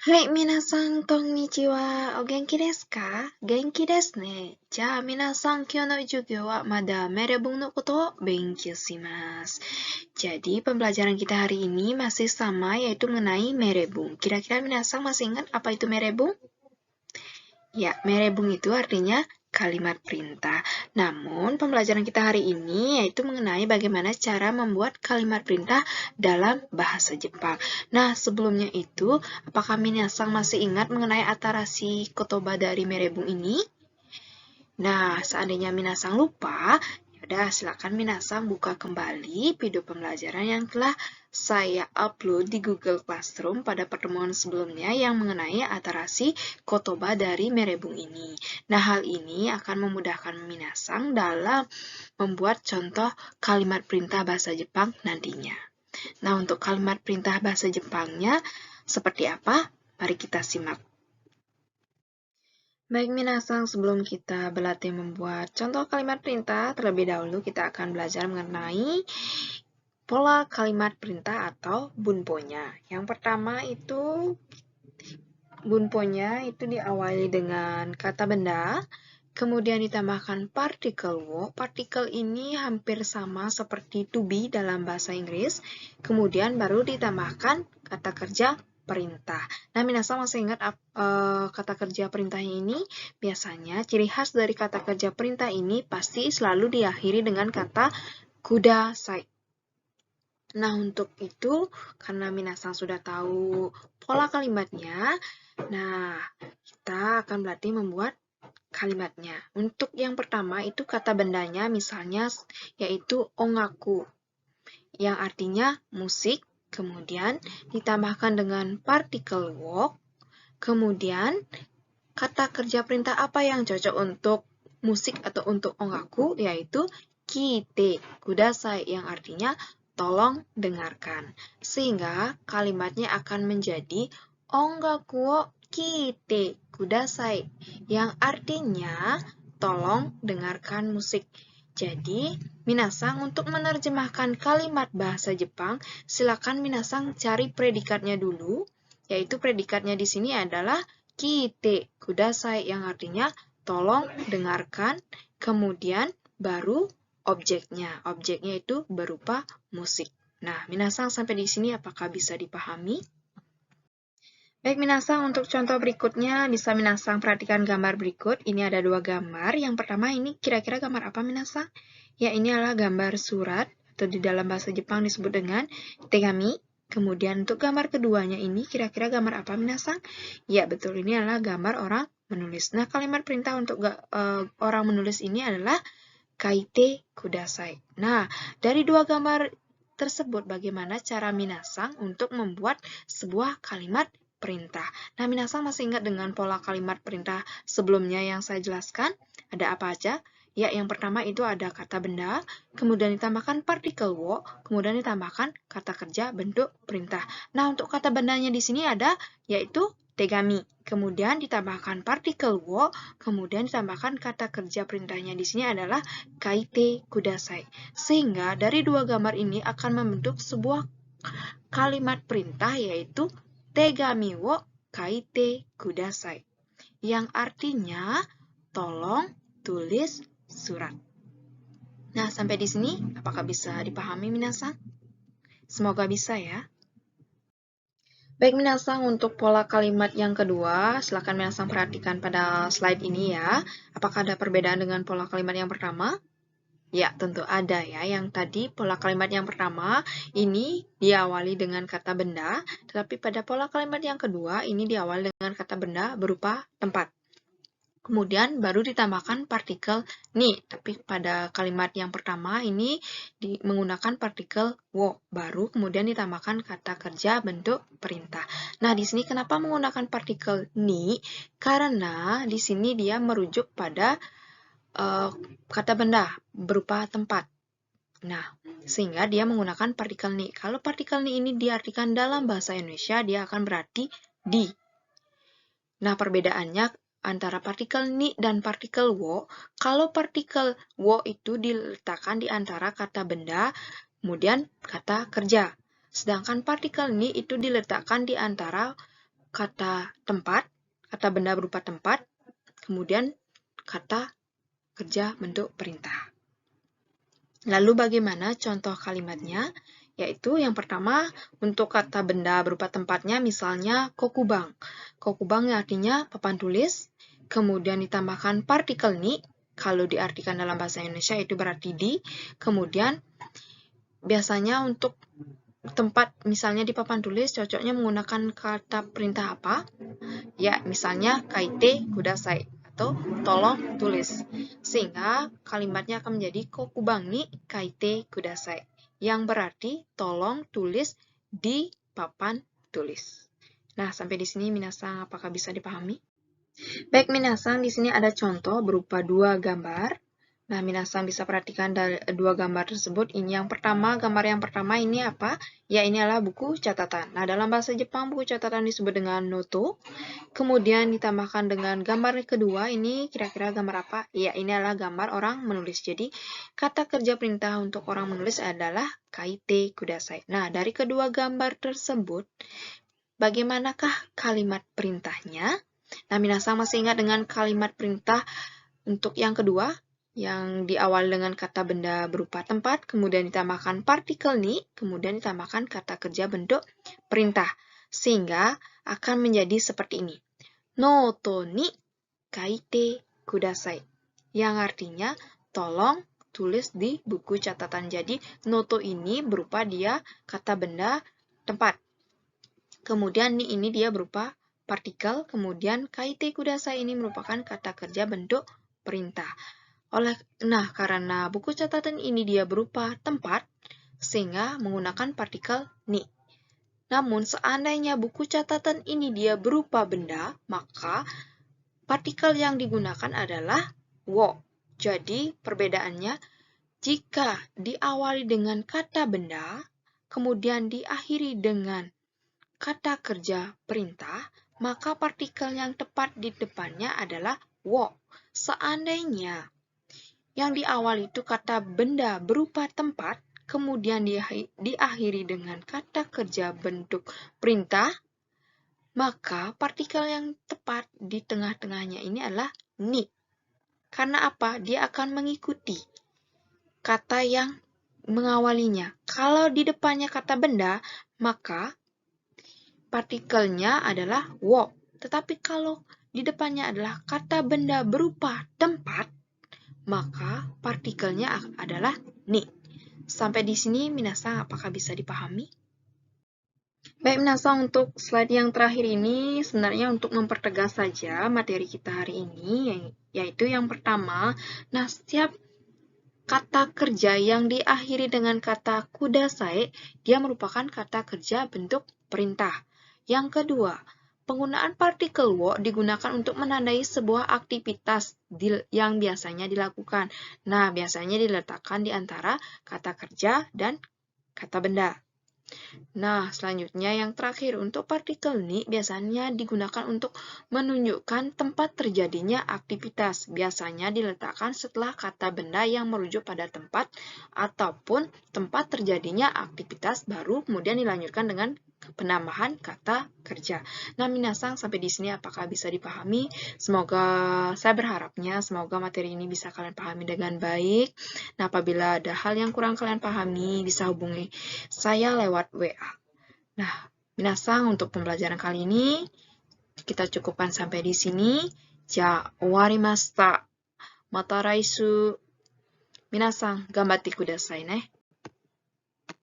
はい、皆さん、こんにちは。お元気ですか？元気ですね。じゃあ、皆さん、今日の授業はmada merebung no koto o benkyou shimasu. Jadi, pembelajaran kita hari ini masih sama, yaitu mengenai merebung. Kira-kira minasang masih ingat apa itu merebung? Ya, merebung itu artinya kalimat perintah. Namun, pembelajaran kita hari ini yaitu mengenai bagaimana cara membuat kalimat perintah dalam bahasa Jepang. Nah, sebelumnya itu, apakah minasang masih ingat mengenai atarasi kotoba dari merebung ini? Nah, seandainya minasang lupa, yaudah silakan minasang buka kembali video pembelajaran yang telah saya upload di Google Classroom pada pertemuan sebelumnya yang mengenai atarasi kotoba dari merebung ini. Nah, hal ini akan memudahkan minasang dalam membuat contoh kalimat perintah bahasa Jepang nantinya. Nah, untuk kalimat perintah bahasa Jepangnya seperti apa? Mari kita simak. Baik minasang, sebelum kita berlatih membuat contoh kalimat perintah, terlebih dahulu kita akan belajar mengenai pola kalimat perintah atau bunponya. Yang pertama itu bunponya itu diawali dengan kata benda, kemudian ditambahkan partikel wo. Partikel ini hampir sama seperti to be dalam bahasa Inggris, kemudian baru ditambahkan kata kerja perintah. Nah, minasang masih ingat kata kerja perintahnya ini? Biasanya ciri khas dari kata kerja perintah ini pasti selalu diakhiri dengan kata kudasai. Nah, untuk itu, karena minasang sudah tahu pola kalimatnya, nah, kita akan berarti membuat kalimatnya. Untuk yang pertama itu kata bendanya misalnya yaitu ongaku, yang artinya musik, kemudian ditambahkan dengan partikel wo, kemudian kata kerja perintah apa yang cocok untuk musik atau untuk ongaku, yaitu kite kudasai, yang artinya tolong dengarkan. Sehingga kalimatnya akan menjadi ongaku wo kite kudasai, yang artinya tolong dengarkan musik. Jadi, minasang untuk menerjemahkan kalimat bahasa Jepang, silakan minasang cari predikatnya dulu, yaitu predikatnya di sini adalah kite kudasai, yang artinya tolong dengarkan, kemudian baru objeknya. Objeknya itu berupa musik. Nah, minasang sampai di sini apakah bisa dipahami? Baik, minasang untuk contoh berikutnya bisa minasang perhatikan gambar berikut. Ini ada dua gambar. Yang pertama ini kira-kira gambar apa minasang? Ya, ini adalah gambar surat atau di dalam bahasa Jepang disebut dengan tegami. Kemudian untuk gambar keduanya ini kira-kira gambar apa minasang? Ya, betul, ini adalah gambar orang menulis. Nah, kalimat perintah untuk orang menulis ini adalah kaite kudasai. Nah, dari dua gambar tersebut bagaimana cara minasang untuk membuat sebuah kalimat perintah. Nah, minasang masih ingat dengan pola kalimat perintah sebelumnya yang saya jelaskan? Ada apa aja? Ya, yang pertama itu ada kata benda, kemudian ditambahkan partikel wo, kemudian ditambahkan kata kerja bentuk perintah. Nah, untuk kata bendanya di sini ada yaitu tegami. Kemudian ditambahkan partikel wo, kemudian ditambahkan kata kerja perintahnya di sini adalah kaite kudasai. Sehingga dari dua gambar ini akan membentuk sebuah kalimat perintah yaitu tegami wo kaite kudasai, yang artinya tolong tulis surat. Nah, sampai di sini apakah bisa dipahami minasang? Semoga bisa ya. Baik minasang, untuk pola kalimat yang kedua, silakan minasang perhatikan pada slide ini ya. Apakah ada perbedaan dengan pola kalimat yang pertama? Ya, tentu ada ya. Yang tadi pola kalimat yang pertama ini diawali dengan kata benda, tetapi pada pola kalimat yang kedua ini diawali dengan kata benda berupa tempat. Kemudian baru ditambahkan partikel ni, tapi pada kalimat yang pertama ini menggunakan partikel wo, baru kemudian ditambahkan kata kerja bentuk perintah. Nah, di sini kenapa menggunakan partikel ni? Karena di sini dia merujuk pada kata benda berupa tempat. Nah, sehingga dia menggunakan partikel ni. Kalau partikel ni ini diartikan dalam bahasa Indonesia, dia akan berarti di. Nah, perbedaannya antara partikel ni dan partikel wo, kalau partikel wo itu diletakkan di antara kata benda, kemudian kata kerja. Sedangkan partikel ni itu diletakkan di antara kata tempat, kata benda berupa tempat, kemudian kata kerja bentuk perintah. Lalu bagaimana contoh kalimatnya? Yaitu yang pertama, untuk kata benda berupa tempatnya, misalnya kokubang. Kokubang yang artinya papan tulis, kemudian ditambahkan partikel ni, kalau diartikan dalam bahasa Indonesia itu berarti di, kemudian biasanya untuk tempat, misalnya di papan tulis, cocoknya menggunakan kata perintah apa? Ya, misalnya kaite kudasai atau tolong tulis. Sehingga kalimatnya akan menjadi kokubang ni kaite kudasai, yang berarti tolong tulis di papan tulis. Nah, sampai di sini minasang apakah bisa dipahami? Baik, minasang, di sini ada contoh berupa dua gambar. Nah, minasang bisa perhatikan dari dua gambar tersebut. Ini yang pertama, gambar yang pertama ini apa? Ya, ini adalah buku catatan. Nah, dalam bahasa Jepang, buku catatan disebut dengan noto. Kemudian ditambahkan dengan gambar kedua, ini kira-kira gambar apa? Ya, ini adalah gambar orang menulis. Jadi, kata kerja perintah untuk orang menulis adalah kaite kudasai. Nah, dari kedua gambar tersebut, bagaimanakah kalimat perintahnya? Nah, minasang masih ingat dengan kalimat perintah untuk yang kedua, yang diawali dengan kata benda berupa tempat, kemudian ditambahkan partikel ni, kemudian ditambahkan kata kerja bentuk perintah. Sehingga akan menjadi seperti ini. Noto ni kaite kudasai. Yang artinya, tolong tulis di buku catatan. Jadi, noto ini berupa dia kata benda tempat. Kemudian ni ini dia berupa partikel, kemudian kaite kudasai ini merupakan kata kerja bentuk perintah. Nah, karena buku catatan ini dia berupa tempat, sehingga menggunakan partikel ni. Namun, seandainya buku catatan ini dia berupa benda, maka partikel yang digunakan adalah wo. Jadi, perbedaannya, jika diawali dengan kata benda, kemudian diakhiri dengan kata kerja perintah, maka partikel yang tepat di depannya adalah wo. Seandainya yang diawali itu kata benda berupa tempat, kemudian diakhiri dengan kata kerja bentuk perintah, maka partikel yang tepat di tengah-tengahnya ini adalah ni. Karena apa? Dia akan mengikuti kata yang mengawalinya. Kalau di depannya kata benda, maka partikelnya adalah wo. Tetapi kalau di depannya adalah kata benda berupa tempat, maka partikelnya adalah ni. Sampai di sini, minasang apakah bisa dipahami? Baik, minasang, untuk slide yang terakhir ini sebenarnya untuk mempertegas saja materi kita hari ini, yaitu yang pertama, nah setiap kata kerja yang diakhiri dengan kata kudasai, dia merupakan kata kerja bentuk perintah. Yang kedua, penggunaan partikel wo digunakan untuk menandai sebuah aktivitas yang biasanya dilakukan. Nah, biasanya diletakkan di antara kata kerja dan kata benda. Nah, selanjutnya yang terakhir, untuk partikel ni biasanya digunakan untuk menunjukkan tempat terjadinya aktivitas. Biasanya diletakkan setelah kata benda yang merujuk pada tempat ataupun tempat terjadinya aktivitas baru kemudian dilanjutkan dengan penambahan kata kerja. Nah, minasang, sampai di sini apakah bisa dipahami? Saya berharapnya semoga materi ini bisa kalian pahami dengan baik. Nah, apabila ada hal yang kurang kalian pahami, bisa hubungi saya lewat WA. Nah, minasang, untuk pembelajaran kali ini kita cukupkan sampai di sini. Ja, owarimashita. Mata raisu. Minasang, gambatte kudasai ne.